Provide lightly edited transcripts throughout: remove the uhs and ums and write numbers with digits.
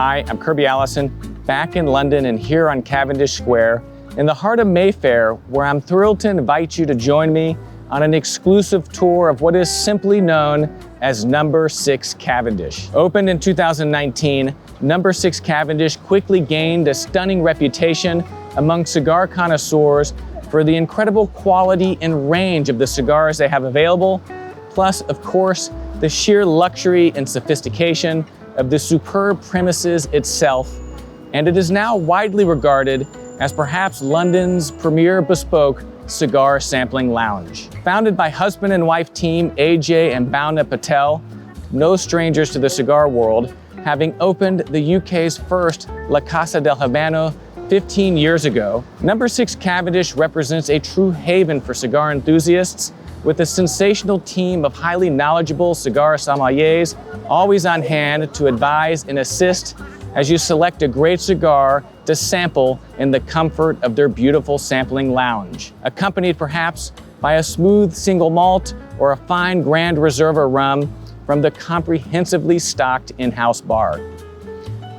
Hi, I'm Kirby Allison, back in London and here on Cavendish Square, in the heart of Mayfair, where I'm thrilled to invite you to join me on an exclusive tour of what is simply known as Number 6 Cavendish. Opened in 2019, Number 6 Cavendish quickly gained a stunning reputation among cigar connoisseurs for the incredible quality and range of the cigars they have available, plus, of course, the sheer luxury and sophistication of the superb premises itself. And it is now widely regarded as perhaps London's premier bespoke cigar sampling lounge. Founded by husband and wife team Ajay and Bhavna Patel, no strangers to the cigar world, having opened the UK's first La Casa del Habano 15 years ago, Number 6 Cavendish represents a true haven for cigar enthusiasts, with a sensational team of highly knowledgeable cigar sommeliers always on hand to advise and assist as you select a great cigar to sample in the comfort of their beautiful sampling lounge, accompanied perhaps by a smooth single malt or a fine Gran Reserva Rum from the comprehensively stocked in-house bar.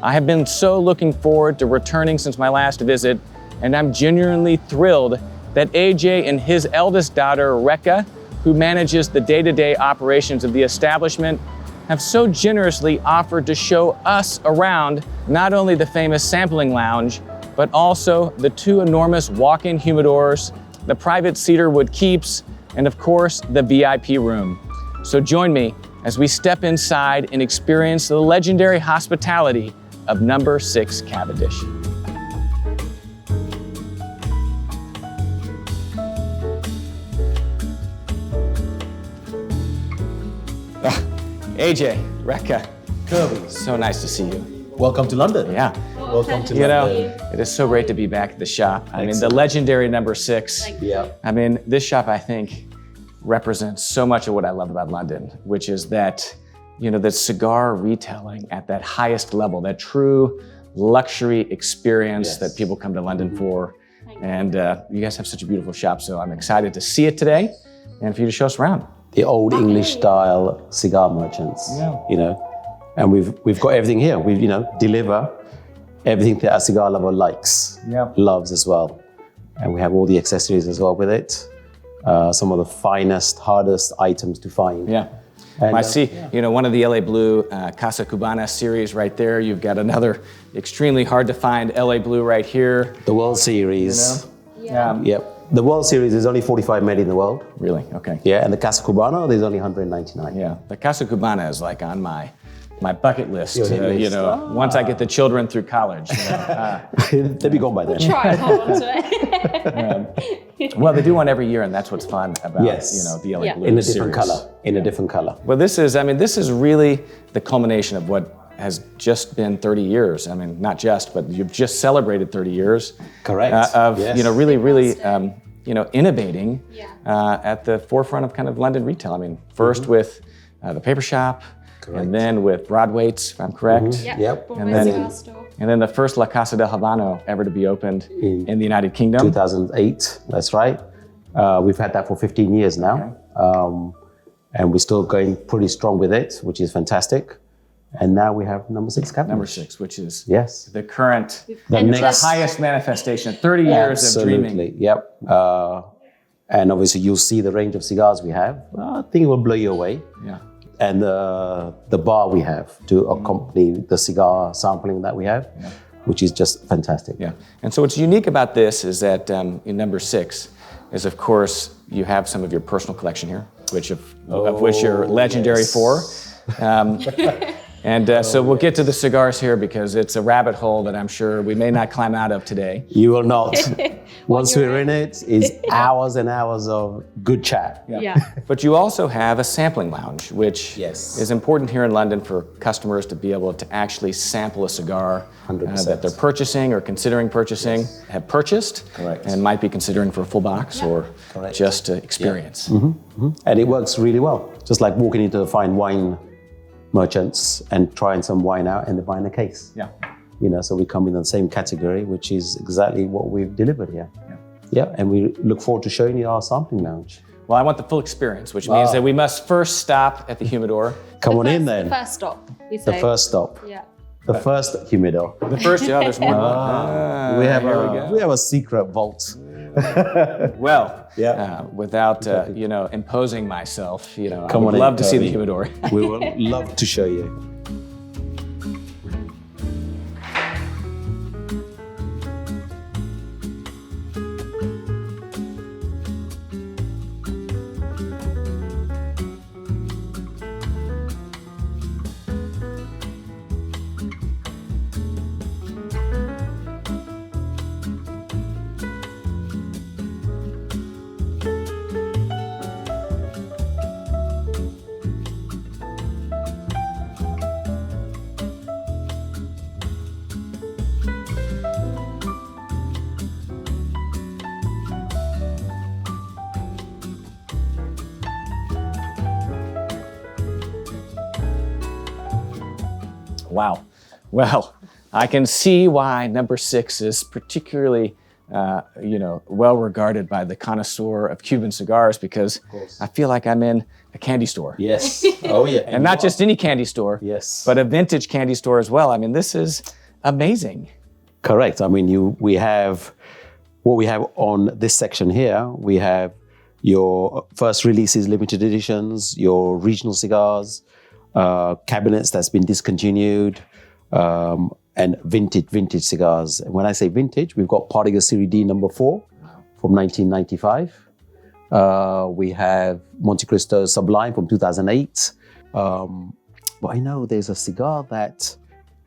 I have been so looking forward to returning since my last visit, and I'm genuinely thrilled that Ajay and his eldest daughter, Rekha, who manages the day-to-day operations of the establishment, have so generously offered to show us around not only the famous sampling lounge, but also the two enormous walk-in humidors, the private cedarwood keeps, and of course, the VIP room. So join me as we step inside and experience the legendary hospitality of Number 6 Cavendish. Ajay, Rekha, Kirby, so nice to see you. welcome to London. Yeah. Welcome to You know, London. it is so great to be back at the shop. I mean, the Excellent. legendary Number 6. Yeah. I mean, this shop, I think, represents so much of what I love about London, which is that, you know, the cigar retailing at that highest level, that true luxury experience Yes. that people come to London for. And you guys have such a beautiful shop, so I'm excited to see it today and for you to show us around. The old English style cigar merchants. Yeah. You know, and we've got everything here. We deliver everything that a cigar lover likes, Yeah. loves as well, and we have all the accessories as well with it. Some of the finest, hardest items to find. Yeah. And, I see, you know, one of the LA Blue Casa Cubana series right there. You've got another extremely hard to find LA Blue right here. The World Series. Yeah. Yep. The World Series is only 45 made in the world. Really? Okay. Yeah, and the Casa Cubano, there's only 199. Yeah. The Casa Cubana is like on my bucket list. Your hit You list. know, once I get the children through college. You know, They'll be gone by then. Try and hold on to it. well, they do one every year, and that's what's fun about Yes. you know the LA Yeah. Blue In a different series. color. In a different color. Well, this is really the culmination of what has just been 30 years. I mean, not just, but you've just celebrated 30 years. Correct. Of Yes. you know really you know innovating Yeah. at the forefront of kind of London retail. I mean, first with the paper shop, Correct. and then with Broadway's, if I'm correct. Yep. Broadway And then- Cigar Store. And then the first La Casa del Habano ever to be opened in the United Kingdom. 2008, that's right. We've had that for 15 years now. And we're still going pretty strong with it, which is fantastic. And now we have Number 6 Cavendish. Number 6, which is Yes. the current, The And the next- highest manifestation, 30 years of dreaming. Absolutely, yep. And obviously you'll see the range of cigars we have. I think it will blow you away. Yeah. And the bar we have to accompany the cigar sampling that we have, which is just fantastic. Yeah. And so what's unique about this is that in Number 6 is, of course, you have some of your personal collection here, which of which you're legendary yes. for. And so we'll get to the cigars here because it's a rabbit hole that I'm sure we may not climb out of today. You will not. Once we're in it, it's hours and hours of good chat. Yeah. But you also have a sampling lounge, which Yes. is important here in London for customers to be able to actually sample a cigar 100%. that they're purchasing or considering purchasing, have purchased, Correct. and might be considering for a full box or Correct. just to experience. And it works really well. Just like walking into a fine wine merchants and trying some wine out and they're buying a case. Yeah. You know, so we come in the same category, which is exactly what we've delivered here. Yeah, and we look forward to showing you our sampling lounge. Well, I want the full experience, which means that we must first stop at the Humidor. Come on in then. The first stop, we The say. first stop. Yeah. The first humidor. The first, yeah, there's more. we have here we go. a secret vault. Well, Yeah. without imposing myself, I Come would on in, love to see the Kirby. humidor. We will love to show you. Wow. Well, I can see why number 6 is particularly, well regarded by the connoisseur of Cuban cigars, because I feel like I'm in a candy store. Yes. Oh yeah. And not just any candy store, Yes. but a vintage candy store as well. I mean, this is amazing. Correct. I mean, we have what we have on this section here. We have your first releases, limited editions, your regional cigars, cabinets that's been discontinued, and vintage cigars. And when I say vintage, we've got Partiga Serie D number 4 from 1995. We have Monte Cristo Sublime from 2008. But I know there's a cigar that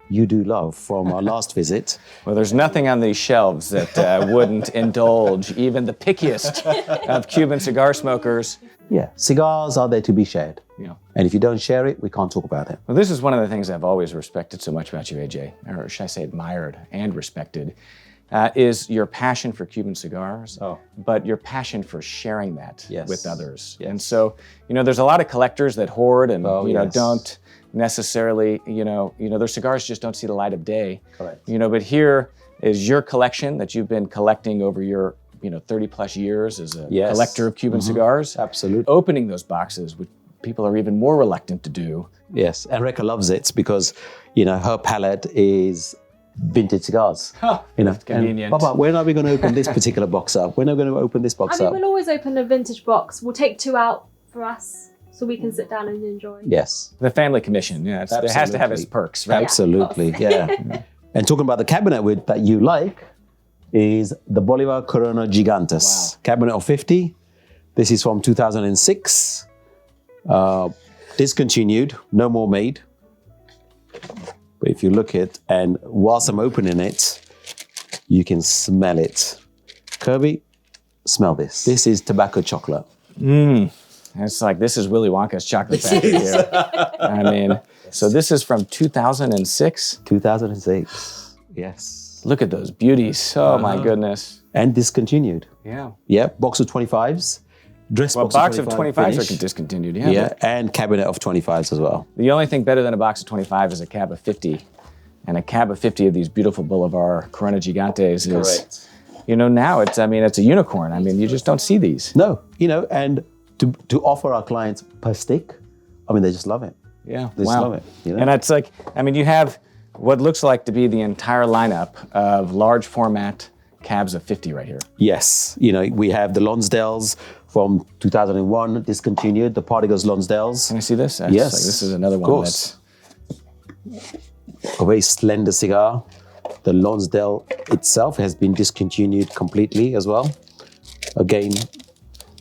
you do love from our last visit. Well, there's nothing on these shelves that wouldn't indulge even the pickiest of Cuban cigar smokers. Yeah, cigars are there to be shared. Yeah. And if you don't share it, we can't talk about it. Well, this is one of the things I've always respected so much about you, AJ, or should I say admired and respected, is your passion for Cuban cigars, but your passion for sharing that with others. Yes. And so, there's a lot of collectors that hoard and, yes. don't necessarily, their cigars just don't see the light of day. Correct. But here is your collection that you've been collecting over your, 30 plus years as a collector of Cuban cigars. Absolutely. Opening those boxes, which people are even more reluctant to do. Yes, and Rekha loves it because, her palate is vintage cigars. convenient. Papa, when are we going to open this particular box up? When are we going to open this box up? we'll always open a vintage box. We'll take 2 out for us so we can sit down and enjoy. Yes. The family commission, it has to have its perks, right? Absolutely, yeah. And talking about the cabinet that you like is the Bolivar Corona Gigantes. Cabinet of 50. This is from 2006. Discontinued, no more made. But if you look at, and whilst I'm opening it, you can smell it. Kirby, smell this. This is tobacco chocolate. It's like, this is Willy Wonka's chocolate factory here. I mean, so this is from 2006. 2006, yes. Look at those beauties. Oh my goodness. And discontinued. Yeah. Yeah, box of 25s. Dress Well, box of 25s finish. are discontinued, Yeah, and cabinet of 25s as well. The only thing better than a box of 25 is a cab of 50. And a cab of 50 of these beautiful Bolivar Corona Gigantes is, now it's a unicorn. I mean, you just don't see these. No, and to offer our clients per stick, they just love it. Yeah, They just love it. And it's like, you have what looks like to be the entire lineup of large format cabs of 50 right here. Yes, we have the Lonsdales from 2001, discontinued, the Partigas Lonsdales. Can I see this? Yes, Like, this is another of one course. A very slender cigar. The Lonsdale itself has been discontinued completely as well. Again,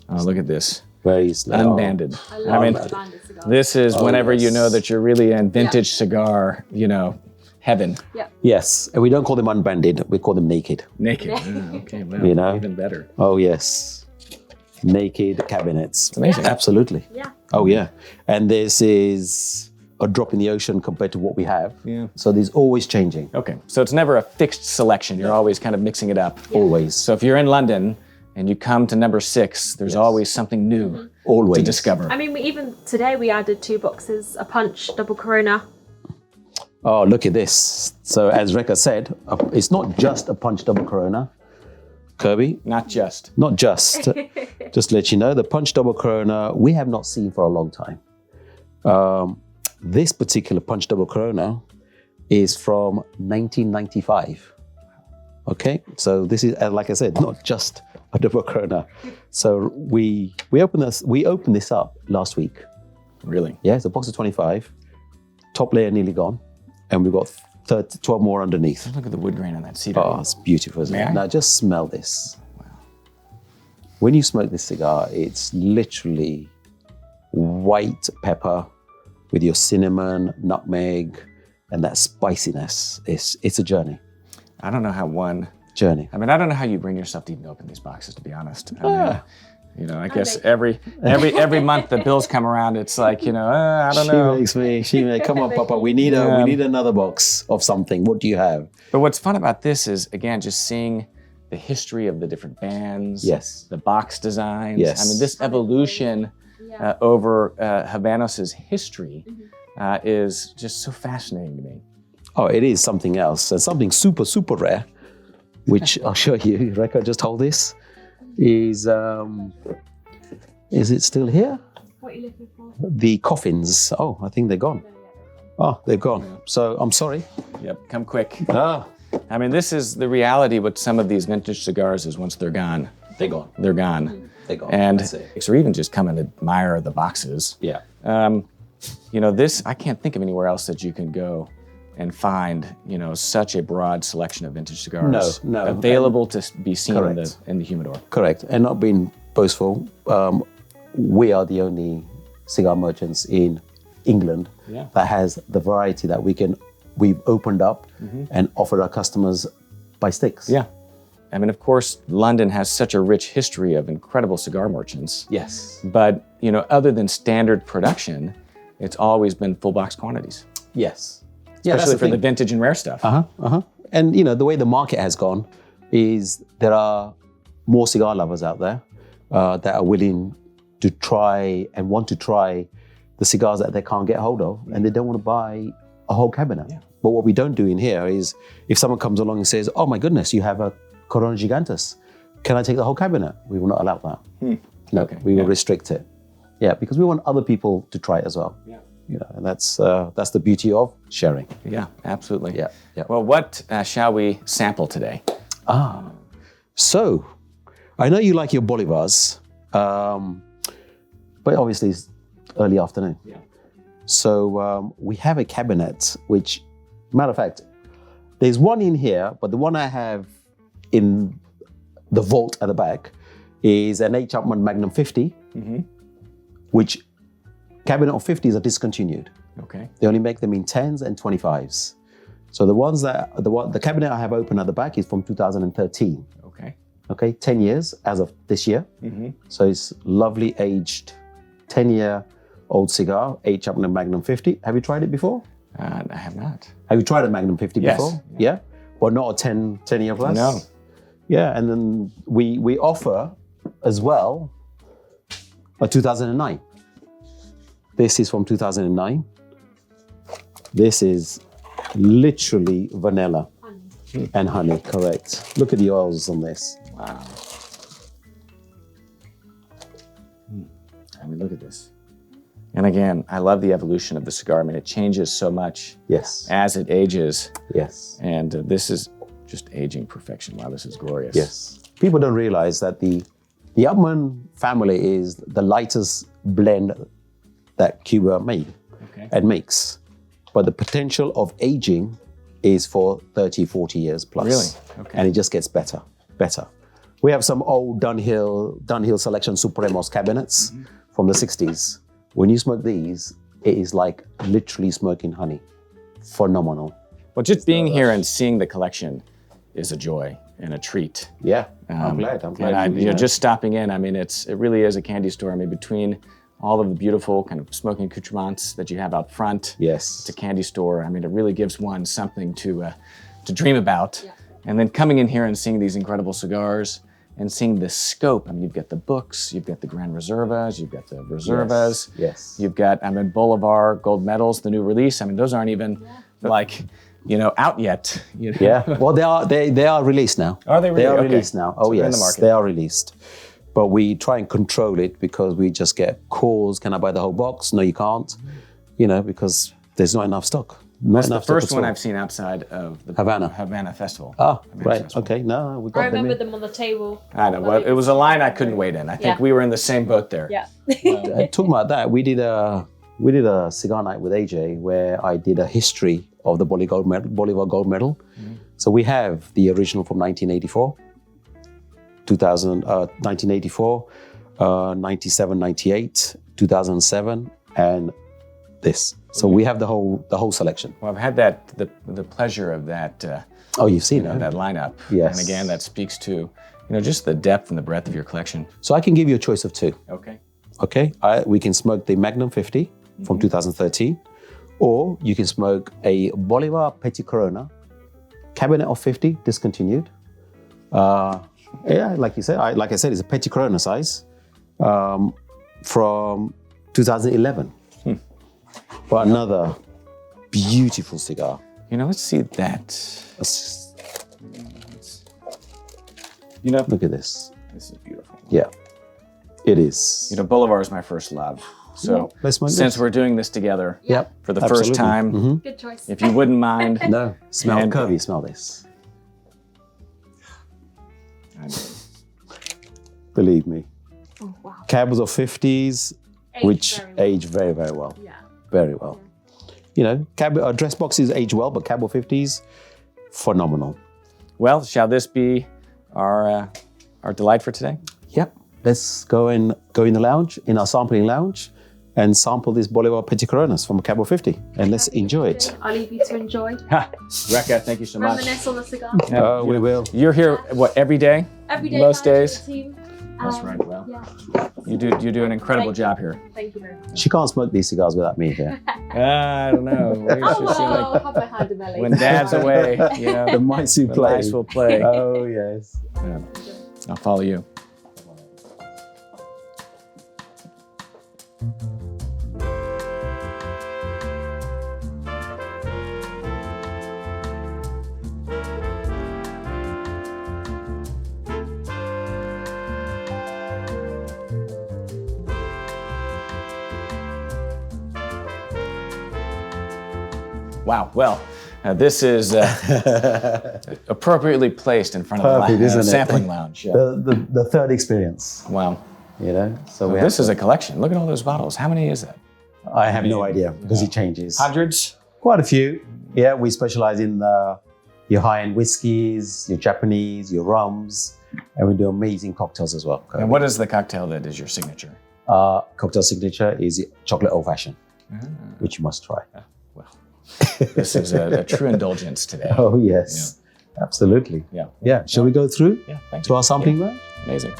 Oh, look at this. very slender. Unbanded. I love unbanded cigars. This is whenever you yes. know that you're really in vintage cigar, heaven. Yeah. Yes, and we don't call them unbanded, we call them naked. Naked. Okay, well, even better. Oh, yes. Naked cabinets. Amazing. Absolutely. Yeah. Oh, yeah. And this is a drop in the ocean compared to what we have. Yeah. So there's always changing. Okay, so it's never a fixed selection. You're always kind of mixing it up. Always. So if you're in London and you come to number 6, there's always something new Always. to discover. Even today we added 2 boxes, a punch, double Corona. Oh, look at this. So as Rekha said, it's not just a punch double Corona. Kirby, Not just. not just. Just to let you know, the punch double Corona we have not seen for a long time. This particular punch double Corona is from 1995. Okay, so this is, like I said, not just a double Corona. So we opened this up last week. Really? Yeah, it's a box of 25. Top layer nearly gone, and we've got 12 more underneath. Look at the wood grain on that cedar. Oh, it's beautiful, isn't May it? I? Now just smell this. Wow. When you smoke this cigar, it's literally white pepper with your cinnamon, nutmeg, and that spiciness. It's a journey. I don't know how one. Journey. I mean, I don't know how you bring yourself to even open these boxes, to be honest. I mean, you know, I guess make every month the bills come around, it's like, you know, I don't know. She makes come on, Papa. We need another box of something. What do you have? But what's fun about this is, again, just seeing the history of the different bands. Yes. The box designs. Yes. I mean, this evolution over Habanos' history is just so fascinating to me. Oh, it is something else, and something super, super rare, which I'll show you. Rekha, just hold this. Is it still here? What are you looking for? The coffins. Oh, I think they're gone. Oh, they're gone. So I'm sorry. Yep, come quick. Ah, I mean, this is the reality with some of these vintage cigars is once they're gone, they're gone. they're gone. They're gone. And That's it. or even just come and admire the boxes. Yeah. You know, this, I can't think of anywhere else that you can go and find, you know, such a broad selection of vintage cigars No. available to be seen Correct. in the humidor. Correct. And not being boastful, we are the only cigar merchants in England that has the variety that we've opened up and offered our customers by sticks. Yeah. I mean, of course, London has such a rich history of incredible cigar merchants. Yes. But, you know, other than standard production, it's always been full box quantities. Yes. Yeah, Especially for the vintage and rare stuff. And you know, the way the market has gone is there are more cigar lovers out there that are willing to try and want to try the cigars that they can't get hold of, and they don't want to buy a whole cabinet. Yeah. But what we don't do in here is if someone comes along and says, "Oh my goodness, you have a Corona Gigantes. Can I take the whole cabinet?" We will not allow that. No, we will restrict it. Yeah, because we want other people to try it as well. Yeah. You know, and that's the beauty of sharing. Yeah, absolutely. Yeah. Well, what shall we sample today? So, I know you like your Bolivars, but obviously it's early afternoon. Yeah. So we have a cabinet, which, matter of fact, there's one in here, but the one I have in the vault at the back is an H. Upmann Magnum 50, which cabinet of 50s are discontinued. Okay. They only make them in 10s and 25s. So the cabinet I have open at the back is from 2013. Okay, 10 years as of this year. So it's lovely aged 10-year-old cigar, H. Upmann Magnum 50. Have you tried it before? I have not. Have you tried a Magnum 50 Yes. before? Yeah. But not a 10-year plus? No. Yeah, and then we offer as well a 2009. This is from 2009. This is literally vanilla and honey, correct. Look at the oils on this. Wow. I mean, look at this. And again, I love the evolution of the cigar. I mean, it changes so much Yes. as it ages. Yes. And this is just aging perfection. Wow, this is glorious. Yes. People don't realize that the Upmann family is the lightest blend that Cuba made and makes. But the potential of aging is for 30, 40 years plus. Really? Okay. And it just gets better. We have some old Dunhill Selection Supremos cabinets from the 60s. When you smoke these, it is like literally smoking honey. Phenomenal. Well, just being here and seeing the collection is a joy and a treat. Yeah, I'm glad. And just stopping in, I mean, it really is a candy store. I mean, between all of the beautiful kind of smoking accoutrements that you have out front, yes, it's a candy store. I mean, it really gives one something to dream about. Yeah. And then coming in here and seeing these incredible cigars and seeing the scope. I mean, you've got the books, you've got the Gran Reservas, you've got the Reservas. Yes. You've got, Bolivar Gold Medals, the new release. I mean, those aren't even out yet. You know? Yeah. Well, they are released now. Are they really? They are released now. Oh, so yes. In the market. They are released. But we try and control it because we just get calls. Can I buy the whole box? No, you can't. Because there's not enough stock. That's the first one I've seen outside of the Havana Festival. Oh, Havana right. Festival. Okay. No, we got I remember them them on the table. I know. Well, it was a line I couldn't wait in. I think we were in the same boat there. Yeah. Talking about that, we did a cigar night with AJ where I did a history of the Bolivar Gold Medal. Mm-hmm. So we have the original from 1984, 1984, 97, 98, 2007, and this. So we have the whole selection. Well, I've had the pleasure of that. You've seen it. That lineup. Yes. And again, that speaks to just the depth and the breadth of your collection. So I can give you a choice of two. Okay. We can smoke the Magnum 50 from 2013, or you can smoke a Bolivar Petit Corona, Cabinet of 50, discontinued. Like you said, like I said, it's a Petit Corona size from 2011. But another beautiful cigar. Let's see that. Look at this. This is beautiful. Yeah, it is. Bolivar is my first love. So since we're doing this together for the first time, mm-hmm. Good choice. if you wouldn't mind. No, Kirby, smell this. Believe me. Oh, wow. Cabs of 50s, which age very, very well. Yeah. Very well. Dress boxes age well, but Cab of 50s, phenomenal. Well, shall this be our delight for today? Yep. Let's go in the lounge, in our sampling lounge, and sample this Bolivar Petit Coronas from Cabo 50, and let's enjoy it. I'll leave you to enjoy. Rekha, thank you so much. Reminisce on the cigar. We will. You're here, every day? Every day. Most days? Team. That's right, well. Yeah. You do an incredible job here. Thank you very much. She can't smoke these cigars without me here. I don't know. I'll have my hand in there later. When Dad's away, the mice who play. Mice will play. Oh, yes. Yeah. I'll follow you. Wow, well, this is appropriately placed in front of the sampling lounge. Yeah. The third experience. Wow. So this is a collection. Look at all those bottles. How many is that? I have no idea because it changes. Hundreds? Quite a few. Yeah, we specialize in your high-end whiskeys, your Japanese, your rums, and we do amazing cocktails as well. And what is the cocktail that is your signature? Cocktail signature is chocolate old-fashioned, which you must try. This is a true indulgence today. Oh, yes. Yeah. Absolutely. Yeah. Shall we go through to our sampling range? Amazing.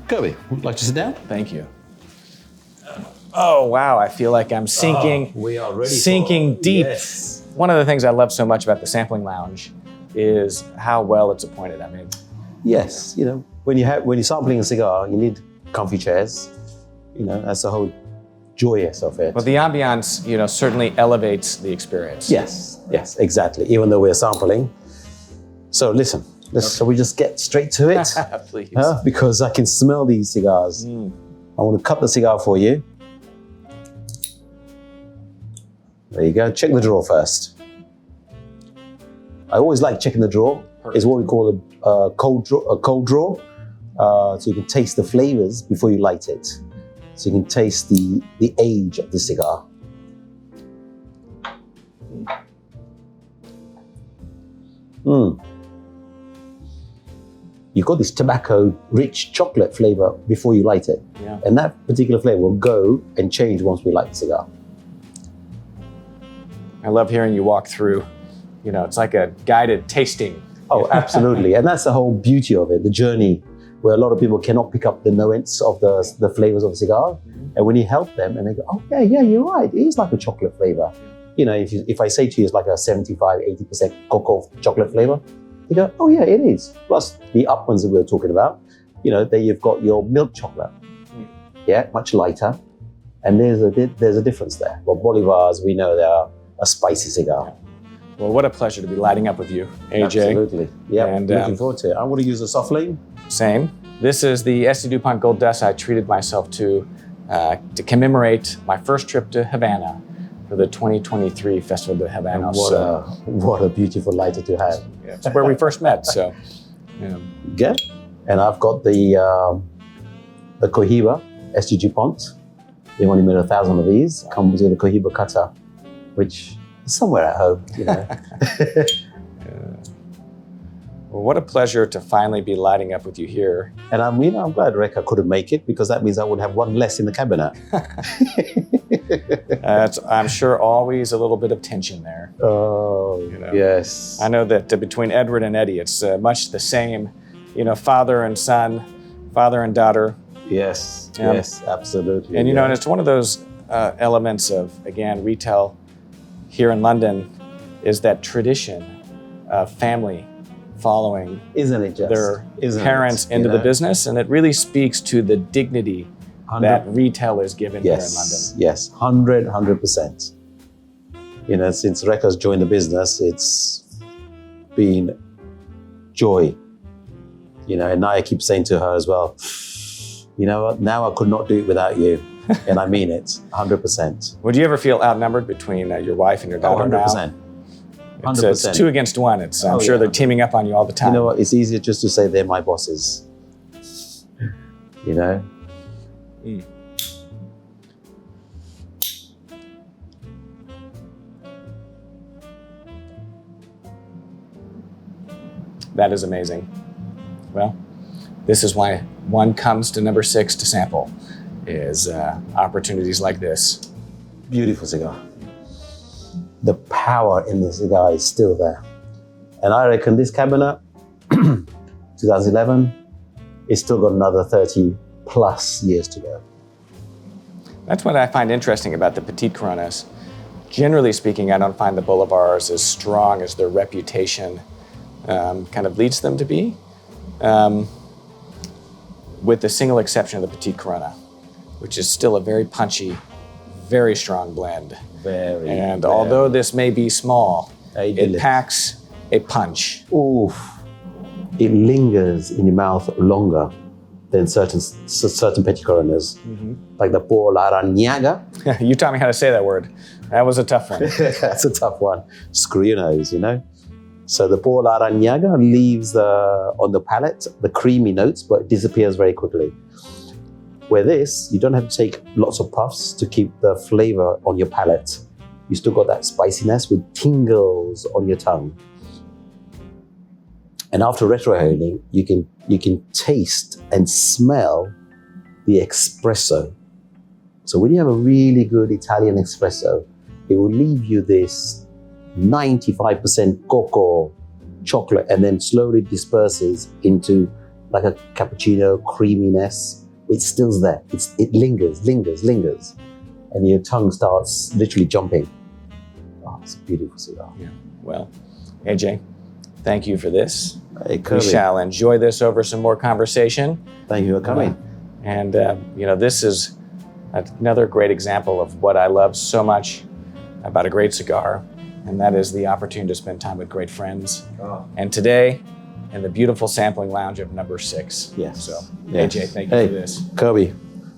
Kirby, would you like to sit down? Thank you. Oh, wow. I feel like I'm sinking, we are ready sinking deep. Yes. One of the things I love so much about the sampling lounge is how well it's appointed. I mean, yes, when you're sampling a cigar, you need comfy chairs. That's the whole joyous of it. But the ambiance, certainly elevates the experience. Yes, exactly. Even though we're sampling. So listen, shall we just get straight to it? Please. Because I can smell these cigars. I want to cut the cigar for you. There you go. Check the drawer first. I always like checking the drawer. Perfect. It's what we call a cold drawer. So you can taste the flavors before you light it. So you can taste the age of the cigar. You've got this tobacco-rich chocolate flavor before you light it. Yeah. And that particular flavor will go and change once we light the cigar. I love hearing you walk through, it's like a guided tasting. Oh, absolutely. And that's the whole beauty of it, the journey, where a lot of people cannot pick up the nuance of the flavors of a cigar. And when you help them and they go, oh, yeah, you're right. It is like a chocolate flavor. If I say to you it's like a 75, 80% cocoa chocolate flavor, you go, oh, yeah, it is. Plus the up ones that we were talking about, there you've got your milk chocolate. Yeah, much lighter. And there's a difference there. Well, Bolivars, we know they are a spicy cigar. Well, what a pleasure to be lighting up with you, AJ. Absolutely. Yeah, and looking forward to it. I want to use a soft flame. Same. This is the Este DuPont Gold Dust I treated myself to commemorate my first trip to Havana for the 2023 Festival de Habanos. What a beautiful lighter to have. Yeah, it's where we first met. So, yeah. And I've got the Cohiba Este DuPont. They only made 1,000 of these. Comes with a Cohiba cutter, which is somewhere at home, Well, what a pleasure to finally be lighting up with you here. And I'm glad Rekha couldn't make it, because that means I would have one less in the cabinet. I'm sure always a little bit of tension there. Oh, yes. I know that between Edward and Eddie, it's much the same, father and son, father and daughter. Yes, yes, absolutely. And, and it's one of those elements of, again, retail here in London, is that tradition of family following their parents into the business, and it really speaks to the dignity that retail is given here in London. Yes, 100%. Since Rekha's joined the business, it's been joy. And now I keep saying to her as well, you know what, now I could not do it without you. And I mean it, 100%. Would you ever feel outnumbered between your wife and your daughter 100%. now? 100%. It's 2 against 1. I'm sure they're teaming up on you all the time. You know what? It's easier just to say they're my bosses. That is amazing. Well, this is why one comes to number 6 to sample, is opportunities like this. Beautiful cigar. The power in the cigar is still there. And I reckon this cabinet, 2011, it's still got another 30 plus years to go. That's what I find interesting about the Petite Coronas. Generally speaking, I don't find the Bolivars as strong as their reputation kind of leads them to be, with the single exception of the Petite Corona, which is still a very punchy, very strong blend. Although this may be small, it packs a punch. Oof. It lingers in your mouth longer than certain Petit Coronas, like the Por la Arañaga. You taught me how to say that word. That was a tough one. That's a tough one. Screw your nose, So the Por la Arañaga leaves on the palate the creamy notes, but it disappears very quickly. Where this, you don't have to take lots of puffs to keep the flavor on your palate. You still got that spiciness with tingles on your tongue. And after retrohaling, you can taste and smell the espresso. So when you have a really good Italian espresso, it will leave you this 95% cocoa chocolate, and then slowly disperses into like a cappuccino creaminess. It's still there. It lingers, and your tongue starts literally jumping. Oh, it's a beautiful cigar. Yeah. Well, AJ, thank you for this. Hey, Kirby. We shall enjoy this over some more conversation. Thank you for coming. And this is another great example of what I love so much about a great cigar, and that is the opportunity to spend time with great friends. Oh. And today, in the beautiful sampling lounge of number 6. Yes. So, yes. AJ, thank you for this. Kirby,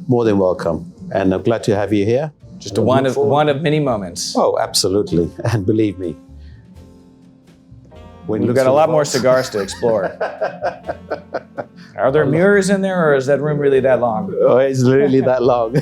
more than welcome. And I'm glad to have you here. Just one of many moments. Oh, absolutely. And believe me, we've got a lot more cigars to explore. Are there mirrors in there, or is that room really that long? Oh, it's really that long.